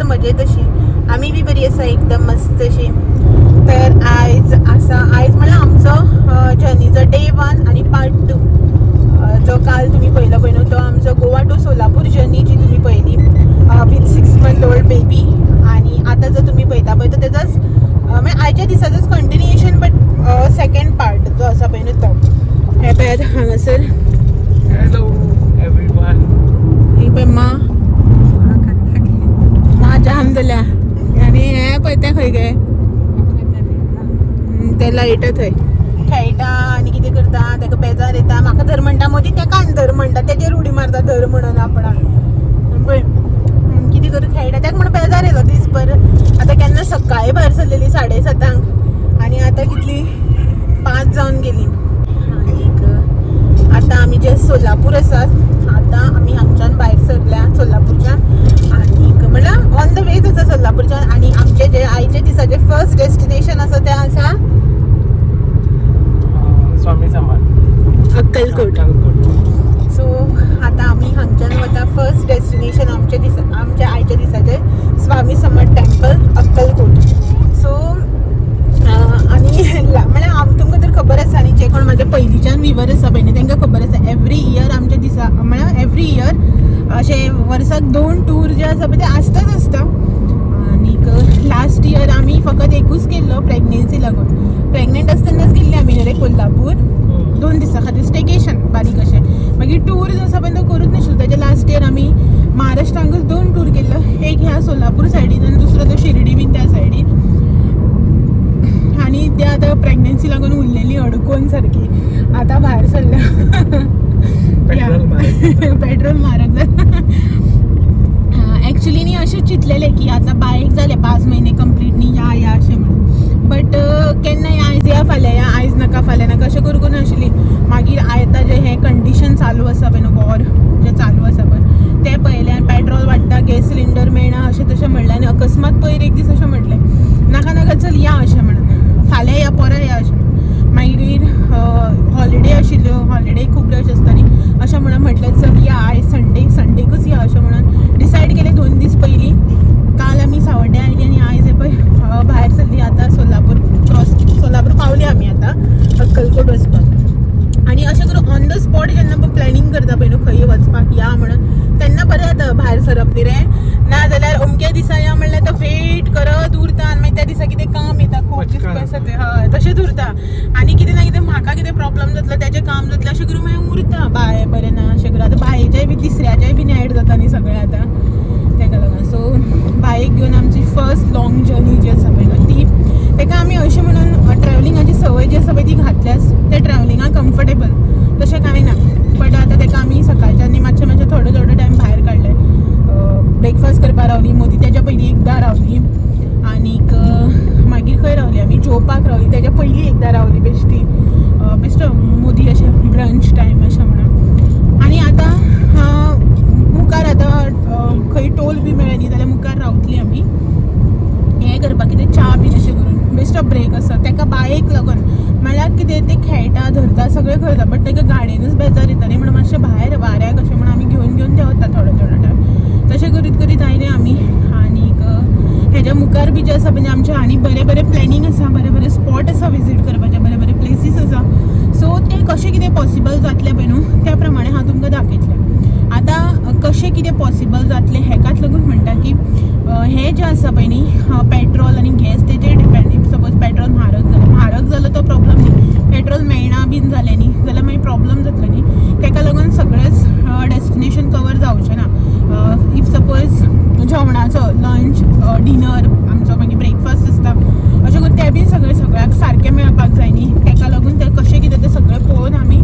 मजेत अशी आम्ही बी बरी आसा एकदम मस्त अशी. तर आयज म्हणल्यार आमचो जर्नीचो डे 1 आणि पार्ट 2 जो काल तुम्ही पहिलो पळय तो आमचो गोवा टू सोलापूर जर्नी जी तुम्ही पळयली विथ 6 month old बेबी. आणि आता जो तुम्ही पळयता पळय तो तेजोच म्हणजे आयच्या दिसाचोच कंटिन्युएशन बट सेकंड पार्ट जो आसा पळय न्हू तो. हे पळयात हांगासर हॅलो एवरीवन. ही पळय मा जाम जाल्या आनी हे पळय ते खंय गे ते लायट थंय खेळटा आनी कितें करता ताका बेजार येता. म्हाका धर म्हणटा मदीं ताका आनी धर म्हणटा तेजेर उडी मारता धर म्हणून आपणाक पळय कितें करूं खेळटा ताका म्हणून बेजार येयलो दिसभर. आतां केन्ना सकाळीं भायर सरलेली 7:30 आनी आतां कितली 5 जावन गेली. आनीक आतां आमी जे सोलापूर आसात आतां आमी हांगच्यान भायर सरल्या सोलापूरच्यान आनीक म्हणल्यार ऑन द वेज आसा सोलापूरच्यान. आनी आमचे जे आयचे दिसाचे फर्स्ट डेस्टिनेशन आसा तें आसा स्वामी समर्थ अक्कलकोट. सो आतां आमी हांगच्यान वता फर्स्ट डेस्टिनेशन आमच्या आयच्या दिसाचे स्वामी समर्थ टेम्पल अक्कलकोट. सो आनी म्हणल्यार तुमकां तर खबर आसा न्ही जे कोण म्हाजे पयलींच्यान विवर आसा पळय न्ही तांकां खबर आसा एवरी इयर आमच्या दिसा म्हणल्यार एवरी इयर अशे वर्साक 2 टूर जे आसा पळय ते आसताच आसता. आनीक लास्ट इयर आमी फकत एकूच केल्लो प्रेग्नेन्सी लागून. प्रेग्नेंट आसतनाच गेल्ली आमी रे कोल्हापूर 2 दिसां खातीर स्टेकेशन बारीक अशें. मागीर टूर जो आसा पळय तो करूच नाशिल्लो. ताच्या लास्ट इयर आमी महाराष्ट्रांकूच 2 टूर केल्लो. एक ह्या सोलापूर सायडीन आनी दुसरो तो शिर्डी बीन त्या सायडीन. आनी ते आतां प्रेग्नेन्सी लागून उरलेली अडकून सारकी आतां भायर सरल्या. पेट्रोल म्हारग जाला. एक्चुली न्ही अशें चिंतलेलें की आतां बायक जालें 5 महिने कंप्लीट न्ही या अशें म्हणून. बट केन्नाय आयज या फाल्यां या आयज नाका फाल्यां नाका अशें करूंक नाशिल्ली. मागीर आतां जे हे कंडिशन चालू आसा पळय न्हू वॉर जे चालू आसा पळय ते पळयलें पेट्रोल वाडटा गॅस सिलिंडर मेळना अशें तशें म्हणलें आनी अकस्मात पयर एक दीस अशें म्हटलें नाका नाका चल या अशें म्हणून फाल्यां या परत या अशें म्हणून. मागीर हॉलिडे आशिल्ल्यो हॉलिडे खूब रश आसता न्ही अशें म्हणून म्हटलें चल या आयज संडेकूच या अशें म्हणून डिसायड केलें 2 दीस पयलीं. काल आमी सावड्डे आयली आनी आयज पळय भायर सरली. आतां सोलापूर पावली आमी आतां अक्कलकोट वचपाक. आनी अशें करून ऑन द स्पॉट जेन्ना पळय प्लॅनिंग करता पळय न्हू खंय वचपाक या म्हणून तेन्ना बरें जाता भायर सरप न्ही रे. नाजाल्यार अमके दिसा या म्हणल्यार तो वेट करत उरता आनी मागीर त्या दिसा कितें काम येता खूब दीस पयस ते हय तशेंच उरता. आनी कितें ना कितें म्हाका कितें प्रॉब्लम जातलो तेजें काम जातलें अशें करून मागीर उरता बाय बरें ना अशें करून. आतां बायेचेय बी तिसऱ्याचेय बीन एड जाता न्ही सगळें आतां ताका लागून. सो बायक घेवन आमची फर्स्ट लाँग जर्नी जी आसा पळय न्हू ती ताका आमी अशें म्हणून ट्रॅवलिंगाची संवय जी आसा पळय ती घातल्यास ते ट्रॅवलिंगाक कम्फर्टेबल तशें कांय ना. बट आतां ताका आमी सकाळच्यान मातशें थोडो टायम भायर काडलें. ब्रेकफास्ट करपाक रावली मोदी तेज्या पयलीं एकदां रावली. आनीक मागीर खंय रावली आमी जेवपाक रावली तेज्या पयलीं एकदां रावली बेश्टो मोदी अशें ब्रंच टायम अशें म्हणून. आनी आतां मुखार आतां खंय टोल बी मेळ्ळें न्ही जाल्यार मुखार रावतली आमी हें करपाक कितें च्या बी अशें करून बेश्टो ब्रेक आसा. ताका बायक लागून म्हणल्यार कितें ते खेळटा धरता सगळें करता बट ताका गाडयेनूच बेजार येता न्ही म्हणून मातशें भायर वाऱ्याक अशें म्हणून आमी घेवन देंवता थोडो टायम. तशें करीत आयले आमी. आनीक हेज्या मुखार बी जे आसा म्हणजे आमचे आनी बरें प्लॅनिंग आसा बरें स्पॉट आसा विजीट करपाचे बरें प्लेसीस आसा. सो ते कशें कितें पॉसिबल जातलें पळय न्हू त्या प्रमाणे हांव तुमकां दाखयतलें. आतां कशें कितें पॉसिबल जातलें हेकाच लागून म्हणटा की हे जे आसा पळय न्ही पेट्रोल आनी गॅस तेजेर डिपेंड. इफ सपोज पेट्रोल म्हारग जालो तो प्रॉब्लम न्ही. पेट्रोल मेळना बीन जालें न्ही जाल्यार मागीर प्रॉब्लम जातलो न्ही. ताका लागून सगळेच डेस्टिनेशन कवर जावचें ना. इफ सपोज जेवणाचो लंच डिनर आमचो मागीर ब्रेकफास्ट आसता अशें करून ते बीन सगळ्याक सारकें मेळपाक जाय न्ही. ताका लागून ते कशें कितें तें सगळें पळोवन आमी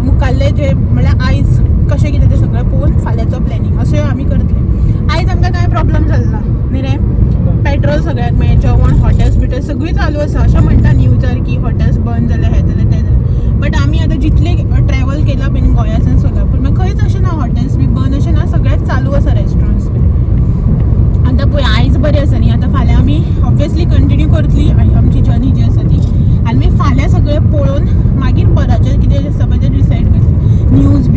मुखाल्ले जे म्हणल्यार आयज कशें कितें तें सगळें पळोवन फाल्यांचो प्लॅनिंग अशें आमी करतले. आयज आमकां कांय प्रॉब्लम जालो ना न्ही रे. पेट्रोल सगळ्याक मेळ्ळें जेवण हॉटेल्स सगळीं चालू आसा अशें म्हणटा न्यूजार की हॉटेल्स बंद जाले हे जालें ते जालें. बट आमी आतां जितले ट्रॅवल केला बीन गोंयांतल्यान सोलापूर मागीर खंयच अशें ना हॉटेल्स बी बंद अशें ना सगळ्याक चालू आसा रेस्टॉरंट्स बीन. आतां पळय आयज बरें आसा न्ही आतां फाल्यां आमी ऑब्वियसली कंटिन्यू करतली आमची जर्नी जी आसा ती. आनी मागीर फाल्यां सगळें पळोवन मागीर परत कितें आसा पळय तें डिसायड करतली. न्यूज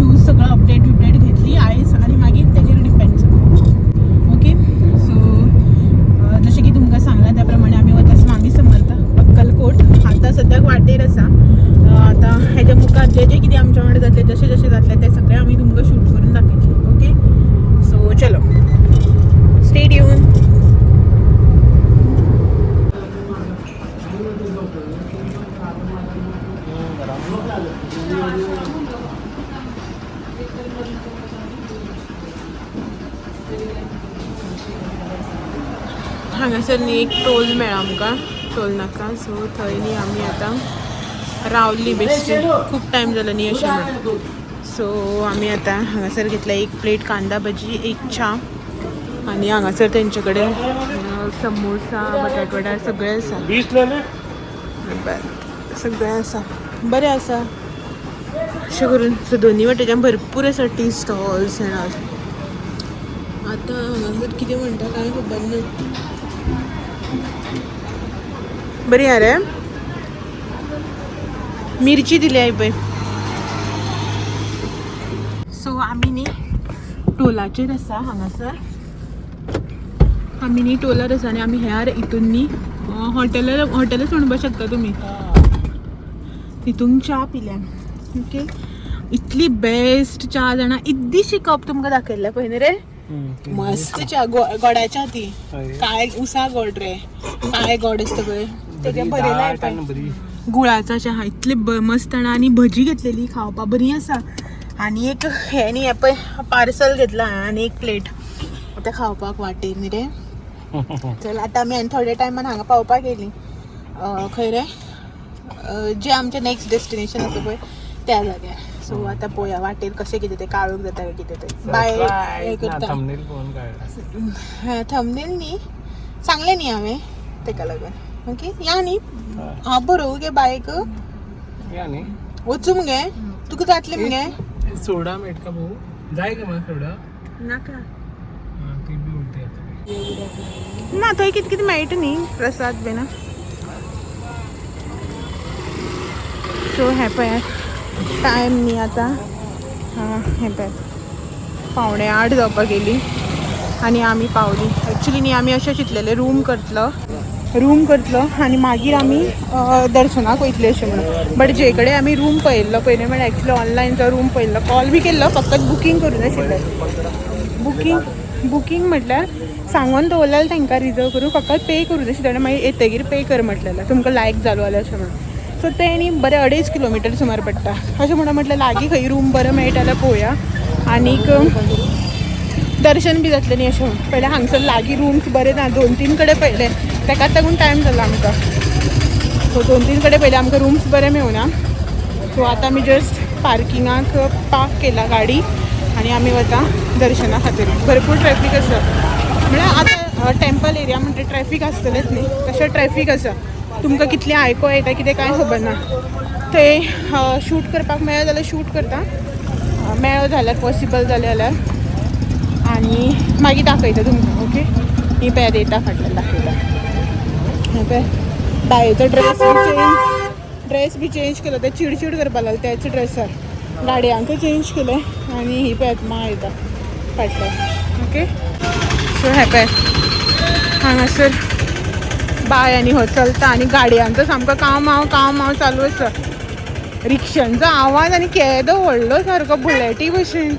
हांगासर न्ही एक टोल मेळ्ळा आमकां टोल नाका सो थंय न्ही आमी आतां रावल्ली बेश्टी खूब टायम जालो न्ही अशें म्हणून सो आमी आतां हांगासर घेतला एक प्लेट कांदा भजी एक च्या आनी हांगासर तेंचे कडेन समोसा बटाटवडा सगळें आसा सगळें आसा बरें आसा अशें करून सो दोनी वाटेच्यान भरपूर आसा टी स्टॉल्स एंड ऑल आतां हांगासर कितें म्हणटा कांय खबर ना बरी हा रे मिरची दिली आहे पळय सो आमी न्ही टोलाचेर आसा हांगासर आमी न्ही टोलार आसा आनी आमी ह्या हितून न्ही हॉटेलच म्हणपाक शकता तुमी तितून च्या पिल्या ओके इतली बेस्ट च्या जाणा इद्दीशी कप तुमकां दाखयल्ले पळय न्ही रे मस्त च्या गोडाच्या ती काय उसा गोड रे काय गोड असतं पळय तेजे बरयलाय पळय गुळाचा च्या इतली मस्त आनी आनी भजी घेतलेली खावपा बरी आसा आनी एक हे न्ही हे पळय पार्सल घेतला आनी एक प्लेट आतां खावपाक वाटेर न्ही रे चल आतां आमी आनी थोड्या टायमान हांगा पावपाक येयली खंय रे जे आमचें नेक्स्ट डेस्टिनेशन आसा पळय त्या जाग्यार सो आतां पळोवया वाटेर कशें कितें तें काळोख जाता काय कितें तें बाय हें करता थंबनेल न्ही सांगलें न्ही हांवें तेका लागून ओके या न्ही हांव बरोवू गे बायक वचूं मगे तुका जातलें मगे सोडा मेळटा भाऊ जाय का म्हाका सोडा नाका ती बी उलटी येता ना थंय कितें कितें मेळटा न्ही प्रसाद बीन सो हें पळय टायम न्ही आतां हें पळय 7:45 जावपाक गेली आनी आमी पावली एक्चुली न्ही आमी अशें चिंतलेलें रूम करतलो आनी मागीर आमी दर्शनाक वयतले अशें म्हणून बट जे कडेन आमी रूम पळयल्लो पयलीं म्हळ्यार एक्चुली ऑनलायन जो रूम पळयल्लो कॉल बी केल्लो फकत बुकींग करून आशिल्लें बुकींग म्हटल्यार सांगून दवरलेलें तांकां रिजर्व करून फकत पे करून आशिल्लें मागीर येतगीर पे कर म्हटलेलें तुमकां लायक जालो जाल्यार अशें म्हणून सो तें न्ही बरें 2.5 किलोमिटर सुमार पडटा अशें म्हणून म्हटलें लागीं खंय रूम बरो मेळटा जाल्यार पळोवया आनीक दर्शन बी जातलें न्ही अशें म्हणून पयलें हांगसर लागीं रूम्स बरे ना 2-3 कडेन पळयले ताकाच लागून टायम जालो आमकां सो 2-3 कडेन पयले आमकां रूम्स बरे मेळूना सो आतां आमी जस्ट पार्किंगाक पार्क केला गाडी आनी आमी वता दर्शना खातीर भरपूर ट्रॅफीक आसा म्हळ्यार आतां टेंपल एरिया म्हणटा ट्रॅफीक आसतलेंच न्ही तशें ट्रॅफीक आसा तुमकां कितलें आयको येता कितें कांय खबर ना थंय शूट करपाक मेळ्ळें जाल्यार शूट करता मेळ्ळो जाल्यार पॉसिबल जालें जाल्यार आनी मागीर दाखयता तुमकां ओके ही पळय येता फाटल्यान दाखयता हें पळय बायेचो ड्रेस बी चेंज केलो ते चिडचिड करपा लागलो त्याच ड्रेसार गाडयांक चेंज केले आनी ही पळय मा येता फाटल्यान ओके सो हें पळय हांगासर बाय आनी हो चलता आनी गाडयांचो सामको काव माव चालू आसा रिक्षांचो आवाज आनी केदो व्हडलो सारको बुलेटी भशेन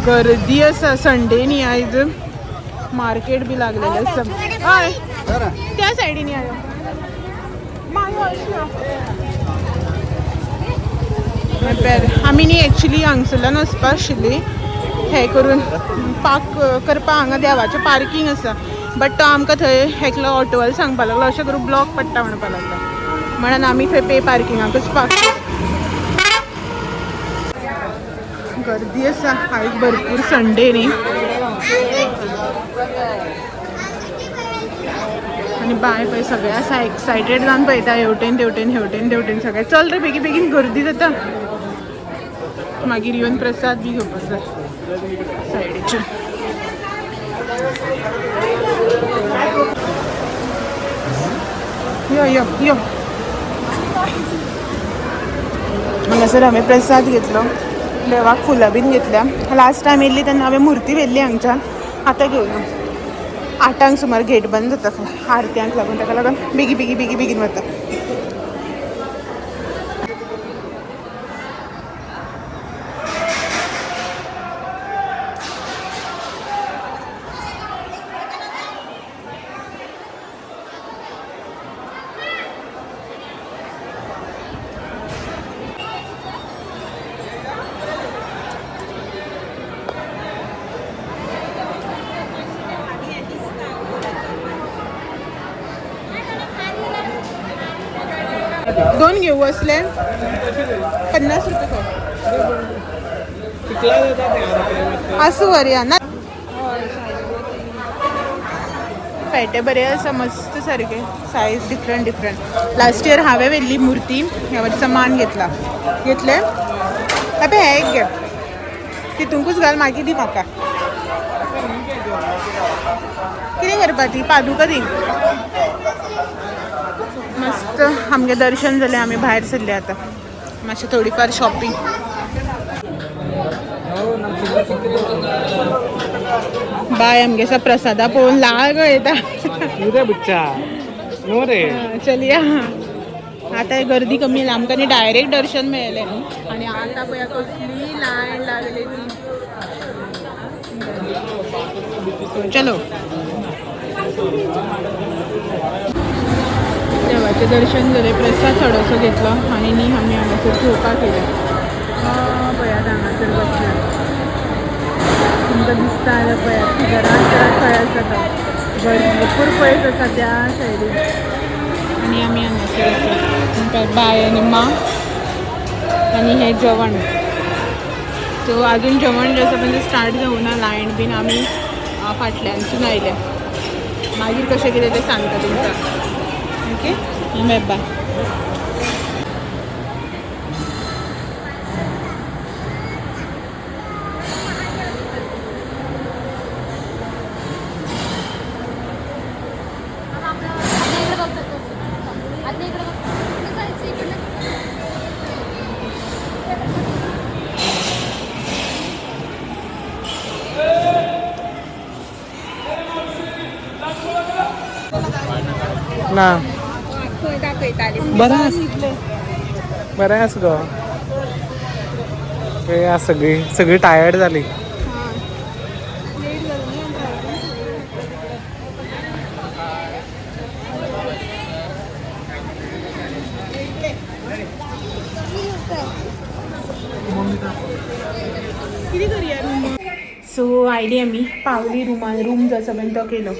गर्दी आसा संडे न्ही आयज मार्केट बी लागलेलें आसा हय त्या सायडीन या आमी न्ही एक्चुली हांगसरल्यान वचपा आशिल्ली हें करून पार्क करपा हांगा देवाचें पार्कींग आसा बट तो आमकां थंय एकलो ऑटोवालो सांगपा लागलो अशें करून ब्लॉक पडटा म्हणपा लागलो म्हणून आमी थंय पे पार्किंगाकूच पार्क गर्दी आसा आयज भरपूर संडे न्ही आनी बाय पळय सगळे आसा एक्सायटेड जावन पळयता हेवटेन सगळे चल रे बेगीन बेगीन गर्दी जाता मागीर येवन प्रसाद बी घेवपाक जाय सायडीच्यान यो हांगासर हांवें प्रसाद घेतलो देवाक फुलां बीन घेतल्या लास्ट टायम येयल्ली तेन्ना हांवें मुर्ती व्हेल्ली हांगच्यान आतां घेवना 8 सुमार गेट बंद जाता खंय आरत्यांक लागून ताका लागून बेगीन वता 2 घेऊ असले 50 रुपये कितला देतात ते अर्धा असं वरिया ना पेटे बरे असं मस्त सारखे साईज डिफरंट लास्ट इयर हांवें व्हेल्ली मुर्ती ह्या वर्सा मान घेतले अबे हे एक घे तितूंकूच घाल मागीर दी म्हाका कितें करपा ती पादुका दी मस्त आमगे दर्शन जालें आमी भायर सरले आतां मातशें थोडीफार शॉपिंग बाय आमगे प्रसादा पळोवन लाग येता रे बुच्चा नो रे चलया आता गर्दी कमी आहे आमकां डायरेक्ट दर्शन मेळ्ळें आणि आता पळया कसली लायन लागली ती चलो देवाचें दर्शन जालें प्रसाद थोडोसो घेतलो आनी न्ही आमी हांगासर घेवपाक येयले पळयात हांगासर बसल्या तुमकां दिसता जाल्यार पळयात घरांत खंय आसा भरपूर पयस आसा त्या सायडीन आनी आमी हांगासर आसा बाय आनी मा आनी हें जेवण सो आजून जेवण जें आसा म्हणजे स्टार्ट जावना लायन बीन आमी फाटल्यानसून आयले मागीर कशें कितें तें सांगता तुमकां ओके बाय बाय ना बरें आसा गो सगळी टायर्ड जाली सो आयली आमी पावली रूम जो आसा पळय तो केलो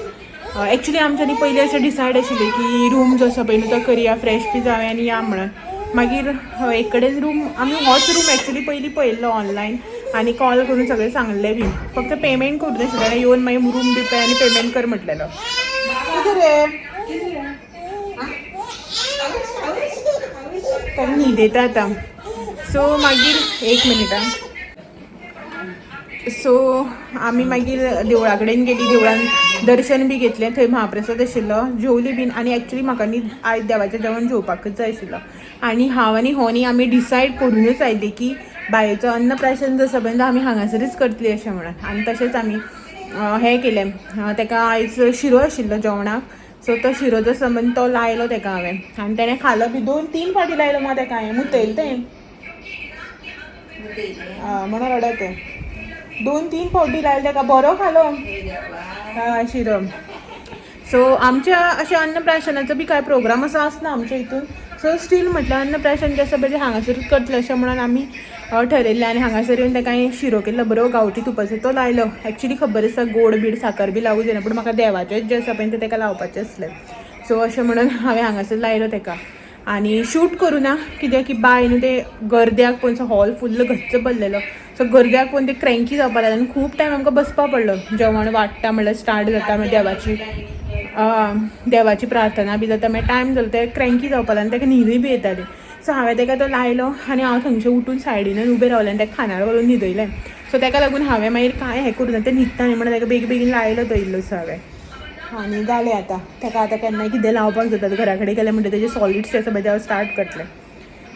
एक्चुली आमच्यांनी पयलीं अशें डिसायड आशिल्लें की रूम जो आसा पळय न्हू तो करया फ्रेश बी जावया आनी या म्हणून मागीर एक कडेन रूम आमी होच रूम एक्चुली पयलीं पळयल्लो ऑनलायन आनी कॉल करून सगळें सांगलें बी फक्त पेमेंट करूं नाशिल्लें येवन मागीर रूम दिवपा आनी पेमेंट कर म्हटलेलो न्हिदेता आतां सो मागीर 1 मिनीट सो आमी मागीर देवळा कडेन गेली देवळान दर्शन बी घेतलें थंय महाप्रसाद आशिल्लो जेवली बीन आनी एक्चुली म्हाका न्ही आयज देवाचें जेवण जेवपाकूच जाय आशिल्लो आनी हांव आनी हो न्ही आमी डिसायड करूनच आयली की बायेचो अन्नप्राशन जो आसा पळय तो आमी हांगासरच करतली अशें म्हणून आनी तशेंच आमी हें केलें ताका आयज शिरो आशिल्लो जेवणाक सो तो शिरो जो आसा पळय तो लायलो ताका हांवें आनी ताणें खालो बी 2-3 फावटी लायलो मग ताका हांवें मुतयलें तें म्हणून रडत तें 2-3 फावटी लायलो ताका बरो खालो शिरो सो आमच्या अशें अन्नप्राशनाचो बी कांय प्रोग्राम असो आसना आमच्या हितून सो स्टील म्हटल्यार अन्नप्राशन जें आसा पळय हांगासर करतलें अशें म्हणून आमी ठरयल्लें आनी हांगासर येवन ताका हांवें शिरो केल्लो बरो गांवठी तुपाचो तो लायलो एक्चुली खबर आसा गोड बीड साकर बी लावूं जायना पूण म्हाका देवाचेंच जें आसा पळय तें ताका लावपाचें आसलें सो अशें म्हणून हांवें हांगासर लायलो ताका आनी शूट करूं ना कित्याक की बाय न्हू ते गर्द्याक पळोवन हॉल फुल्ल गच्च पडलेलो सो गर्द्याक पळोवन ते क्रँकी जावपा लागलें आनी खूब टायम आमकां बसपा पडलो जेवण वाडटा म्हणल्यार स्टार्ट जाता मागीर देवाची प्रार्थना बी जाता मागीर टायम जालो ते क्रँकी जावपा लागलें ताका न्हिदूय बी येताली सो हांवें ताका तो लायलो आनी हांव थंयचे उठून सायडीन उबें रावलें आनी ताका खानार घालून न्हिदयलें सो ताका लागून हांवें मागीर कांय हें करूं ना तें न्हिदता न्ही म्हणून ताका बेगीन लायलो तो इल्लोसो हांवें आनी जालें आतां ताका आतां केन्नाय कितें लावपाक जाता घरा कडेन गेलें म्हणटा तेजे सॉलिड्स आसा पळय ते हांव स्टार्ट करतलें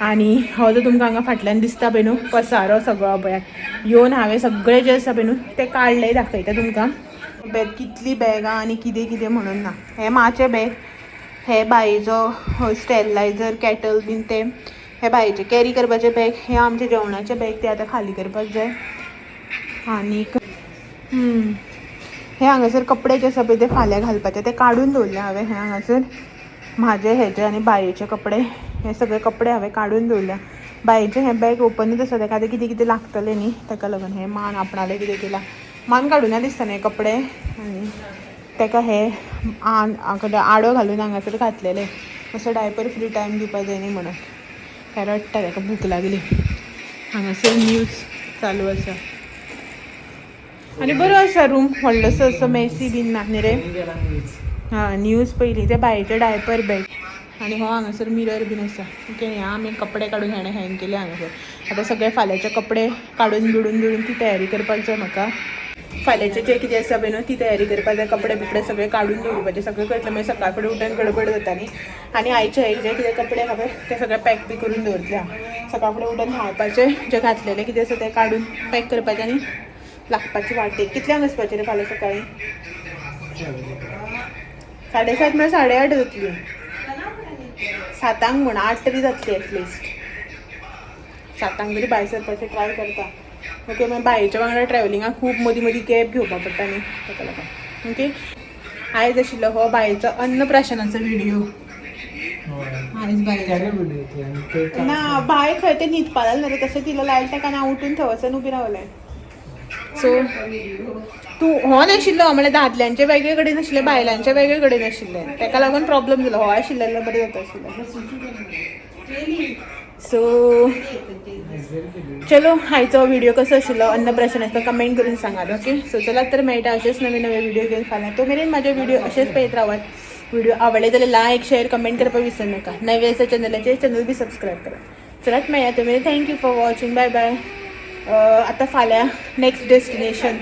आनी हो जो तुमकां हांगा फाटल्यान दिसता पळय न्हू पसारो सगळो पळय येवन हांवें सगळें जें आसा पळय न्हू तें काडलें दाखयता तुमकां बॅग कितली बॅगां आनी कितें कितें म्हणून ना हें माचें बॅग हे बायेचो स्टेरिलायझर कॅटल बीन ते हे बायेचे कॅरी करपाचे बॅग हे आमचे जेवणाचे बॅग ते आतां खाली करपाक जाय आनीक हे हांगासर कपडे जे आसा पळय ते फाल्यां घालपाचे ते काडून दवरले हांवें हे हांगासर म्हाजे हेजे आनी बायेचे कपडे हे सगळे कपडे हांवें काडून दवरल्या बायेचें हें बॅग ओपनूच आसा ताका आतां कितें कितें लागतलें न्ही ताका लागून हें मान आपणालें कितें केलां मान काडूना दिसता न्ही कपडे आनी ताका हे आडो घालून हांगासर घातलेले असं डायपर फ्री टायम दिवपाक जाय न्ही म्हणून काय रडटा ताका भूक लागली हांगासर न्यूज चालू आसा आनी बरो आसा रूम व्हडलोसो असो मेसी बीन ना न्ही रे हां न्यूज पयली ते बायेचे डायपर बॅग आनी हो हांगासर मिरर बीन आसा ओके ह्या आमी कपडे काडून हेणें हँग केले हांगासर आतां सगळे फाल्यांचे कपडे काडून बिडून ती तयारी करपाक जाय म्हाका फाल्यांचे जे कितें आसा पळय न्हू ती तयारी करपाक जाय कपडे बिपडे सगळे काडून दवरपाचे सगळें करतलें मागीर सकाळ फुडें उठून गडबड जाता न्ही आनी आयचे जे कितें कपडे आहा पळय ते सगळे पॅक बी करून दवरतले हांव सकाळ फुडें उठून न्हावपाचें जे घातलेलें कितें आसा तें काडून पॅक करपाचें आनी लागपाचें वाटेक कितल्यांक वचपाचें रे फाल्यां सकाळीं 7:30 म्हळ्यार 8:30 जातली 7 म्हण 8 तरी जातली एटलिस्ट 7 तरी भायर सरपाचें ट्राय करता ओके मागीर बायेच्या वांगडा ट्रॅव्हलिंगाक खूब मदीं मदीं कॅब घेवपाक पडटा न्ही ताका लागून ओके आयज आशिल्लो हो बायेचो अन्नप्राशनाचो व्हिडियो आयज बाय ना बाय खंय ते न्हिदपा लागलें रे तशें तिलो लायला ताका हांव उठून थंयसर उबी रावलें सो तूं हो नाशिल्लो म्हळ्यार दादल्यांचे वेगळे कडेन आशिल्ले बायलांचे वेगळे कडेन आशिल्ले ताका लागून प्रॉब्लम जालो हो आशिल्लो जाल्यार बरें जाता आशिल्लें सो चलो आयचो व्हिडिओ कसो आशिल्लो अन्नप्राशनाचो कमेंट करून सांगात ओके सो चलात तर मेळटा अशेच नवे नवे व्हिडिओ घेवन फाल्यां तो मेरेन म्हाजे व्हिडिओ अशेच पळयत रावात व्हिडिओ आवडले जाल्यार लायक शेअर कमेंट करपाक विसरू नाका नवे आसा चॅनलाचेर चॅनल बी सबस्क्रायब करा चलात मेळया तो मेरेन thank you for watching bye bye आतां फाल्यां नेक्स्ट डेस्टिनेशन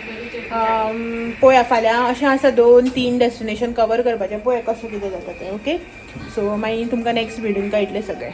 पळोवया फाल्यां अशें आसा 2-3 डेस्टिनेशन कवर करपाचें पळोवया कशें कितें जाता तें ओके सो मागीर तुमकां नेक्स्ट व्हिडिओन कळटलें सगळें